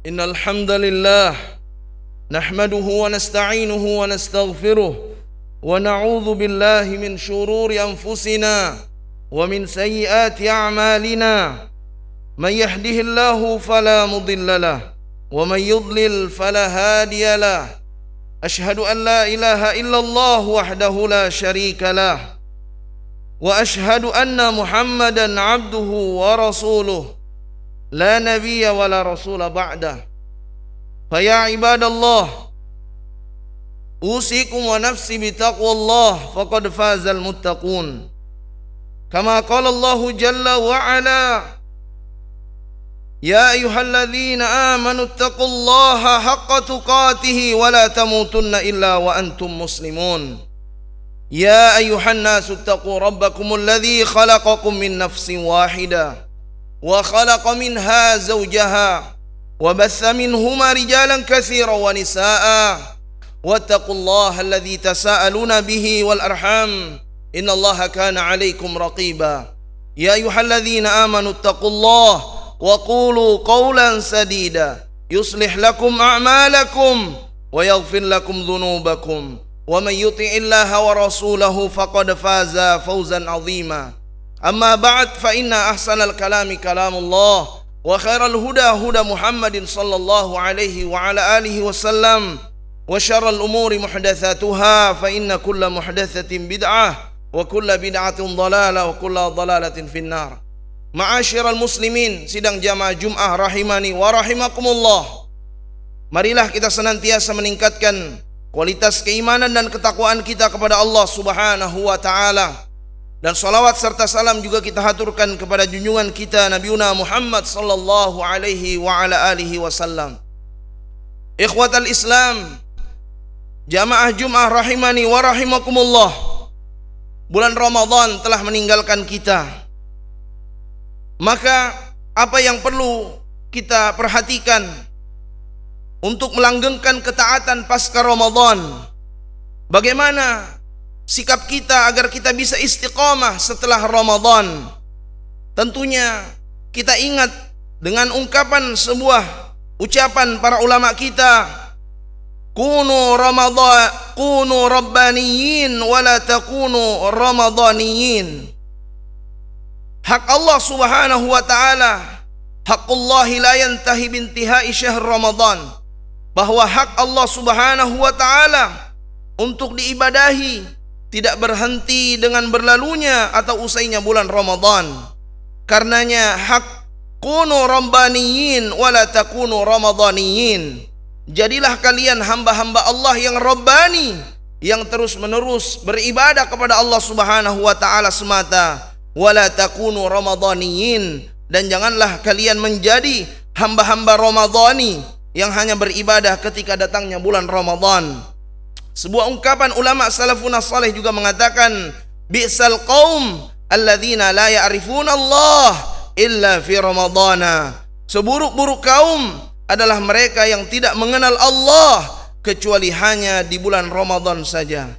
إن الحمد لله نحمده ونستعينه ونستغفره ونعوذ بالله من شرور أنفسنا ومن سيئات أعمالنا من يهده الله فلا مضل له ومن يضلل فلا هادي له أشهد أن لا إله إلا الله وحده لا شريك له وأشهد أن محمدا عبده ورسوله لا نبي ولا رسول بعده فيا عباد الله أوصيكم ونفسي بتقوى الله فقد فاز المتقون كما قال الله جل وعلا يا أيها الذين آمنوا اتقوا الله حق تقاته ولا تموتن إلا وأنتم مسلمون يا أيها الناس اتقوا ربكم الذي خلقكم من نفس واحدة وخلق منها زوجها وبث منهما رجالا كثيرا ونساء واتقوا الله الذي تساءلون به والأرحام إن الله كان عليكم رقيبا يا أيها الذين آمنوا اتقوا الله وقولوا قولا سديدا يصلح لكم أعمالكم ويغفر لكم ذنوبكم ومن يطع الله ورسوله فقد فاز فوزا عظيما أما بعد فإن أحسن الكلام كلام الله وخير الهدى هدى محمد صلى الله عليه وعلى آله وسلم وشر الأمور محدثاتها فإن كل محدثة بدعة وكل بدعة ضلالة وكل ضلالة في النار. Ma'asyiral muslimin, sidang jamaah Jum'ah rahimani wa rahimakumullah. Marilah kita senantiasa meningkatkan kualitas keimanan dan ketakwaan kita kepada Allah Subhanahu wa taala. Dan salawat serta salam juga kita haturkan kepada junjungan kita Nabiuna Muhammad sallallahu alaihi wa ala alihi wasallam. Ikhwatal Islam, jamaah Jum'ah rahimani wa rahimakumullah. Bulan Ramadan telah meninggalkan kita. Maka apa yang perlu kita perhatikan untuk melanggengkan ketaatan pasca Ramadan? Bagaimana sikap kita agar kita bisa istiqamah setelah Ramadan? Tentunya kita ingat dengan ungkapan sebuah ucapan para ulama kita, kunu rabbaniyin wala takunu ramadaniyin. Hak Allah Subhanahu wa taala, haqqullahi la yantahi bintihai syahr Ramadan. Bahwa hak Allah Subhanahu wa taala untuk diibadahi tidak berhenti dengan berlalunya atau usainya bulan Ramadan. Karenanya hak kunu rabbaniyin wala takunu ramadaniyin. Jadilah kalian hamba-hamba Allah yang rabbani, yang terus-menerus beribadah kepada Allah Subhanahu wa taala semata. Wala takunu ramadaniyin, dan janganlah kalian menjadi hamba-hamba ramadhani yang hanya beribadah ketika datangnya bulan Ramadan. Sebuah ungkapan ulama salafun salih juga mengatakan, bi'sal qaum alladzina la ya'rifuna Allah illa fi ramadana. Seburuk-buruk kaum adalah mereka yang tidak mengenal Allah kecuali hanya di bulan Ramadan saja.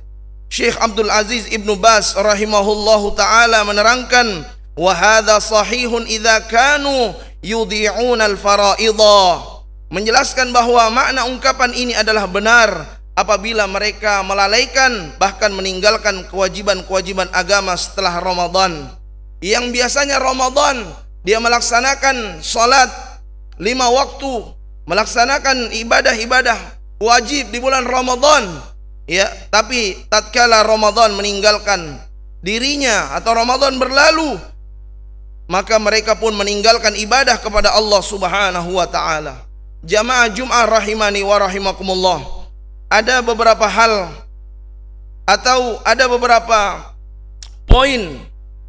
Syekh Abdul Aziz Ibnu Baz rahimahullahu ta'ala menerangkan, wa hadha sahihun idza kanu yudhi'una al-fara'idha. Menjelaskan bahwa makna ungkapan ini adalah benar apabila mereka melalaikan bahkan meninggalkan kewajiban-kewajiban agama setelah Ramadan. Yang biasanya Ramadan dia melaksanakan salat 5 waktu, melaksanakan ibadah-ibadah wajib di bulan Ramadan. Ya, tapi tatkala Ramadan meninggalkan dirinya atau Ramadan berlalu, maka mereka pun meninggalkan ibadah kepada Allah Subhanahu wa taala. Jamaah Jum'ah rahimani wa rahimakumullah. Ada beberapa hal atau ada beberapa poin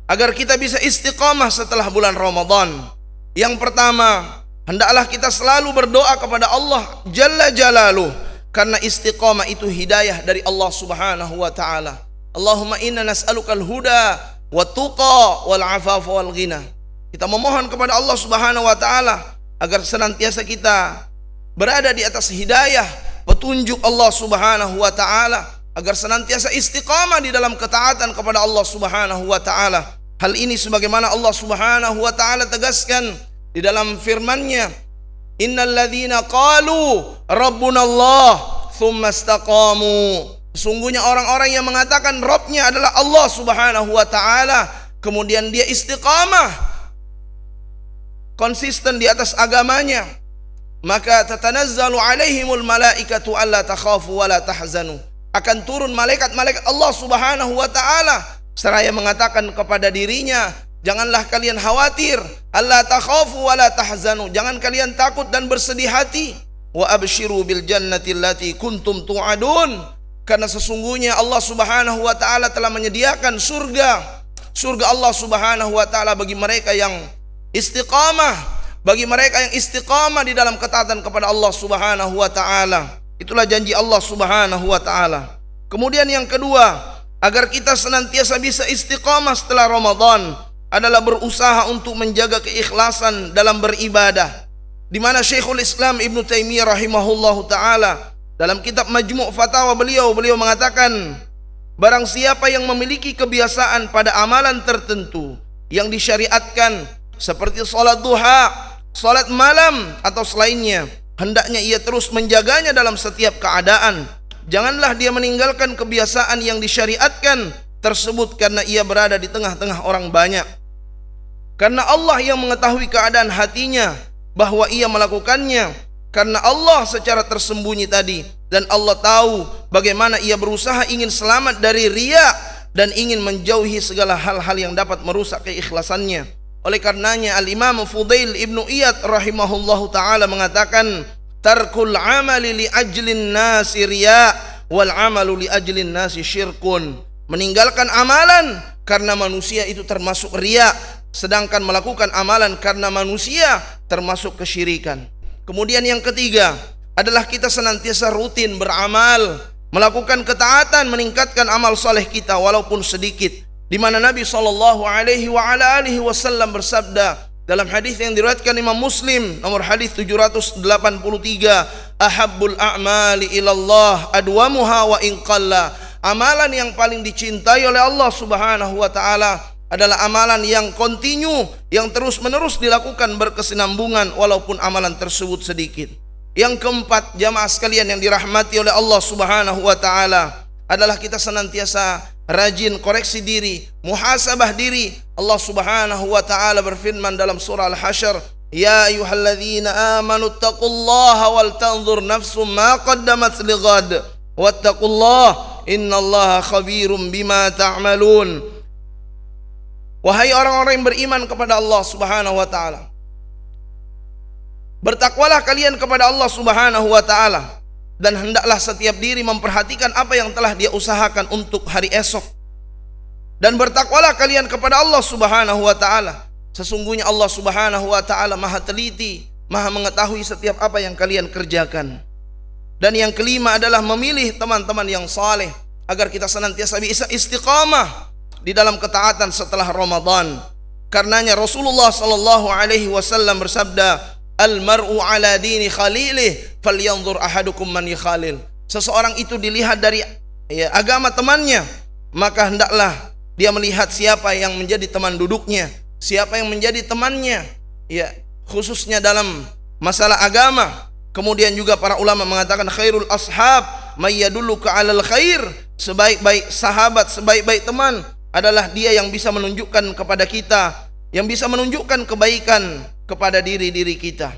agar kita bisa istiqamah setelah bulan Ramadan. Yang pertama, hendaklah kita selalu berdoa kepada Allah Jalla Jalaluh, karena istiqamah itu hidayah dari Allah Subhanahu wa taala. Allahumma inna nas'alukal huda wa tuqa wal afafa wal ghina. Kita memohon kepada Allah Subhanahu wa taala agar senantiasa kita berada di atas hidayah, petunjuk Allah Subhanahu wa taala, agar senantiasa istiqamah di dalam ketaatan kepada Allah Subhanahu wa taala. Hal ini sebagaimana Allah Subhanahu wa taala tegaskan di dalam firman-Nya, Innal ladzina qalu rabbunallah tsumma istaqamu. Sesungguhnya orang-orang yang mengatakan Rabbnya adalah Allah Subhanahu wa taala, kemudian dia istiqamah, konsisten di atas agamanya, maka tatanazzalu alaihimul malaikatu alla takhafu wa la tahzanu. Akan turun malaikat-malaikat Allah Subhanahu wa taala seraya mengatakan kepada dirinya, janganlah kalian khawatir, alla takhafu wa la tahzanu, jangan kalian takut dan bersedih hati. Wa abshiru bil jannati allati kuntum tu'adun, karena sesungguhnya Allah Subhanahu wa taala telah menyediakan surga Allah Subhanahu wa taala bagi mereka yang istiqamah, bagi mereka yang istiqamah di dalam ketaatan kepada Allah Subhanahu wa taala. Itulah janji Allah Subhanahu wa taala. Kemudian yang kedua, agar kita senantiasa bisa istiqamah setelah Ramadan adalah berusaha untuk menjaga keikhlasan dalam beribadah. Di mana Syekhul Islam Ibnu Taimiyah rahimahullahu taala dalam kitab Majmu' Fatawa beliau mengatakan, barang siapa yang memiliki kebiasaan pada amalan tertentu yang disyariatkan seperti salat duha, salat malam atau selainnya, hendaknya ia terus menjaganya dalam setiap keadaan. Janganlah dia meninggalkan kebiasaan yang disyariatkan tersebut karena ia berada di tengah-tengah orang banyak. Karena Allah yang mengetahui keadaan hatinya bahwa ia melakukannya karena Allah secara tersembunyi tadi, dan Allah tahu bagaimana ia berusaha ingin selamat dari riya dan ingin menjauhi segala hal-hal yang dapat merusak keikhlasannya. Oleh karenanya Al-Imam Fudail Ibnu Iyad rahimahullahu taala mengatakan, tarkul amali li ajlin nasi riya wal amalu li ajlin nasi syirkun. Meninggalkan amalan karena manusia itu termasuk riya, sedangkan melakukan amalan karena manusia termasuk kesyirikan. Kemudian yang ketiga adalah kita senantiasa rutin beramal, melakukan ketaatan, meningkatkan amal soleh kita walaupun sedikit. Di mana Nabi SAW bersabda dalam hadis yang diriwayatkan Imam Muslim nomor hadis 783, ahabbul a'mali ilallah adwamuha wa in qalla. Amalan yang paling dicintai oleh Allah Subhanahu wa taala adalah amalan yang kontinu, yang terus-menerus dilakukan berkesinambungan walaupun amalan tersebut sedikit. Yang keempat, jamaah sekalian yang dirahmati oleh Allah Subhanahu wa taala, adalah kita senantiasa rajin koreksi diri, muhasabah diri. Allah Subhanahu wa taala berfirman dalam surah Al-Hasyr, ya ayyuhalladzina amanu taqullaha wal tanzur nafsum ma qaddamat lighad wattaqullaha innallaha khabirum bima ta'malun. Wahai orang-orang yang beriman kepada Allah Subhanahu wa taala, bertakwalah kalian kepada Allah Subhanahu wa taala, dan hendaklah setiap diri memperhatikan apa yang telah dia usahakan untuk hari esok. Dan bertakwalah kalian kepada Allah Subhanahu wa taala. Sesungguhnya Allah Subhanahu wa taala Maha teliti, Maha mengetahui setiap apa yang kalian kerjakan. Dan yang kelima adalah memilih teman-teman yang saleh agar kita senantiasa bisa istiqamah di dalam ketaatan setelah Ramadan. Karenanya Rasulullah sallallahu alaihi wasallam bersabda, al-mar'u ala dini khalilih falyanzur ahadukum man yakhalil. Seseorang itu dilihat dari agama temannya, maka hendaklah dia melihat siapa yang menjadi teman duduknya, siapa yang menjadi temannya, khususnya dalam masalah agama. Kemudian juga para ulama mengatakan, khairul ashab may yadulluka 'alal khair. Sebaik-baik sahabat, sebaik-baik teman adalah dia yang bisa menunjukkan kepada kita, yang bisa menunjukkan kebaikan kepada diri-diri kita.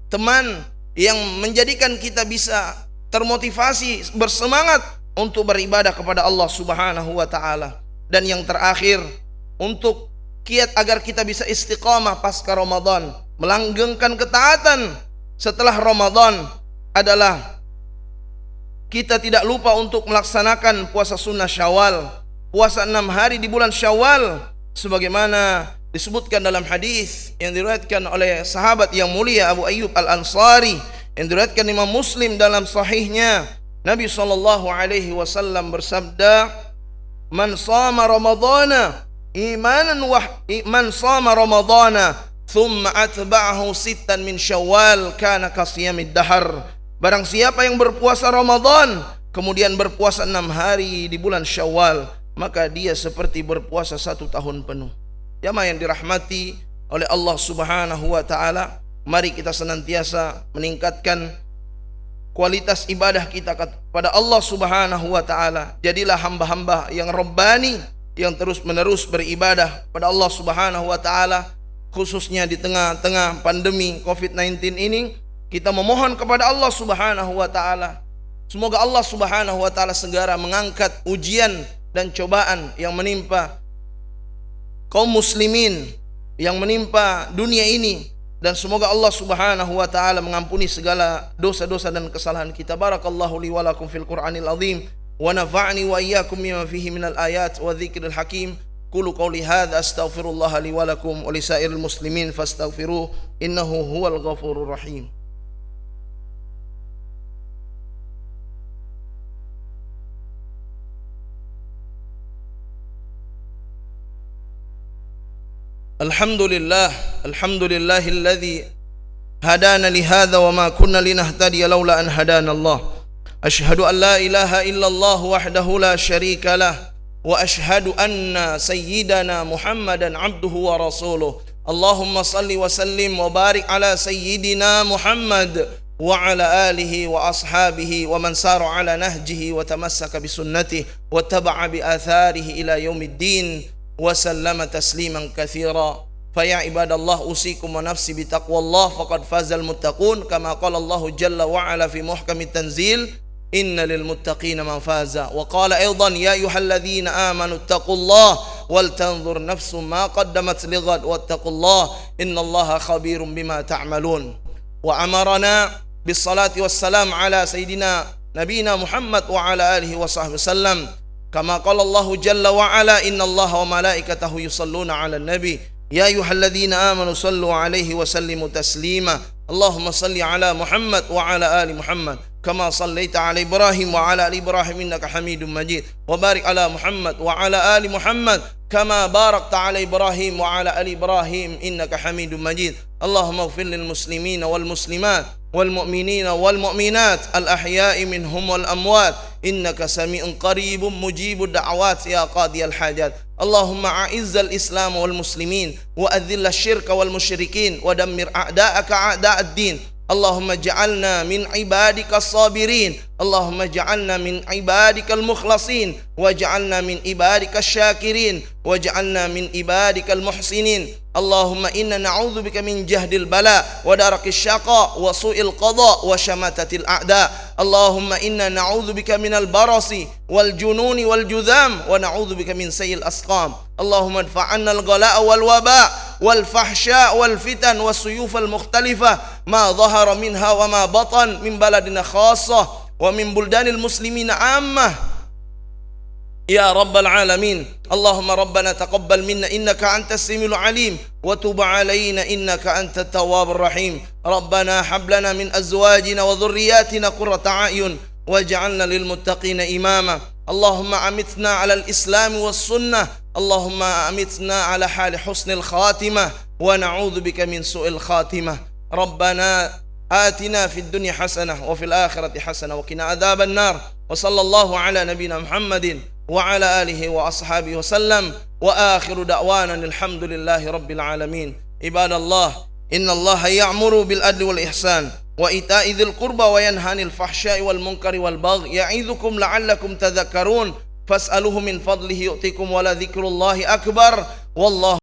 Teman yang menjadikan kita bisa termotivasi, bersemangat untuk beribadah kepada Allah Subhanahu wa taala. Dan yang terakhir, untuk kiat agar kita bisa istiqamah pasca Ramadan, melanggengkan ketaatan setelah Ramadan, adalah kita tidak lupa untuk melaksanakan puasa sunnah Syawal, puasa 6 hari di bulan Syawal, sebagaimana disebutkan dalam hadis yang diriwayatkan oleh sahabat yang mulia Abu Ayyub Al-Ansari, yang diriwayatkan Imam Muslim dalam sahihnya. Nabi sallallahu alaihi wasallam bersabda, man shama ramadhana imanan thumma atba'ahu sittan min Syawal kana kasiyamid dahar. Barang siapa yang berpuasa Ramadan kemudian berpuasa 6 hari di bulan Syawal, maka dia seperti berpuasa 1 tahun penuh. Jamaah yang dirahmati oleh Allah Subhanahu wa taala, Mari kita senantiasa meningkatkan kualitas ibadah kita kepada Allah Subhanahu wa taala. Jadilah hamba-hamba yang rabbani, yang terus-menerus beribadah pada Allah Subhanahu wa taala, khususnya di tengah-tengah pandemi COVID-19 ini. Kita memohon kepada Allah Subhanahu wa taala, semoga Allah Subhanahu wa taala segera mengangkat ujian dan cobaan yang menimpa kaum muslimin, yang menimpa dunia ini, dan semoga Allah Subhanahu wa taala mengampuni segala dosa-dosa dan kesalahan kita. Barakallahu li wa lakum fil Qur'anil azim wa nafa'ni wa iyyakum bima fihi minal ayat wa dzikril hakim. Qulu qawli hadza astaghfirullah li wa lakum wa lisairil muslimin fastaghfiruh innahu huwal ghafurur rahim. Alhamdulillahilladzi hadana li hadza wa ma kunna linahtadiya laula an hadana Allah. Asyhadu an la ilaha illallah wahdahu la syarika lah wa asyhadu anna sayyidana Muhammadan abduhu wa rasuluh. Allahumma salli wa sallim wa barik ala sayyidina Muhammad wa ala alihi wa ashabihi wa man sara ala nahjihi wa tamassaka bi sunnatihi wa taba'a bi atharihi ila yaumiddin wa sallama tasliman katsira. Faya ibadallah usikum wa nafsi bi taqwallah faqad fazal muttaqun kama qala Allah jalla wa ala fi muhkamit tanzil inna lil muttaqina mafaza wa qala aidan ya ayyuhalladzina amanu taqullaha wal tanzur nafsum ma qaddamat lighad wattaqullaha innallaha khabirum bima ta'malun. Wa amarna bis salati wassalam ala sayidina nabiyina Muhammad wa ala alihi wa sahbihi wasallam kama qala Allah jalla wa ala innallaha wa malaikatahu yusalluna 'alan nabi ya ayyuhalladzina amanu sallu 'alaihi wa sallimu taslima. Allahumma salli 'ala Muhammad wa 'ala ali Muhammad kama sallaita 'ala Ibrahim wa 'ala ali Ibrahim innaka Hamidum Majid wa barik 'ala Muhammad wa 'ala ali Muhammad kama barakta 'ala Ibrahim wa 'ala ali Ibrahim innaka Hamidum Majid. Allahumma ighfir lil muslimina wal muslimat والمؤمنين والمؤمنات الأحياء منهم والأموات إنك سميع قريب مجيب الدعوات يا قاضي الحاجات. اللهم أعز الإسلام والمسلمين وأذل الشرك والمشركين ودمر أعداءك أعداء الدين. اللهم اجعلنا من عبادك الصابرين. اللهم اجعلنا من عبادك المخلصين واجعلنا من عبادك الشاكرين واجعلنا من عبادك المحسنين. اللهم إنا نعوذ بك من جهد البلاء ودرك الشقاء وسوء القضاء وشماتة الأعداء. اللهم إنا نعوذ بك من البرص والجنون والجذام ونعوذ بك من سيء الأسقام. اللهم ادفع عنا الغلاء والوباء والفحشاء والفتن والسيوف المختلفة ما ظهر منها وما بطن من بلدنا خاصة ومن بلدان المسلمين عامة يا رب العالمين. اللهم ربنا تقبل منا إنك أنت السميع العليم وتب علينا إنك أنت التواب الرحيم. ربنا هب لنا من أزواجنا وذرياتنا قرة أعين واجعلنا للمتقين إماما. اللهم أمتنا على الإسلام والسنة. اللهم أمتنا على حال حسن الخاتمة ونعوذ بك من سوء الخاتمة. ربنا آتنا في الدنيا حسنة وفي الآخرة حسنة وقنا عذاب النار. وصلى الله على نبينا محمد وعلى آله وأصحابه وسلم وآخر دعوانا الحمد لله رب العالمين. عباد الله إن الله يأمر بالعدل والإحسان وإيتاء ذي القربى وينهى عن الفحشاء والمنكر والبغي يعظكم لعلكم تذكرون فاسألوه من فضله يؤتكم ولذكر الله أكبر والله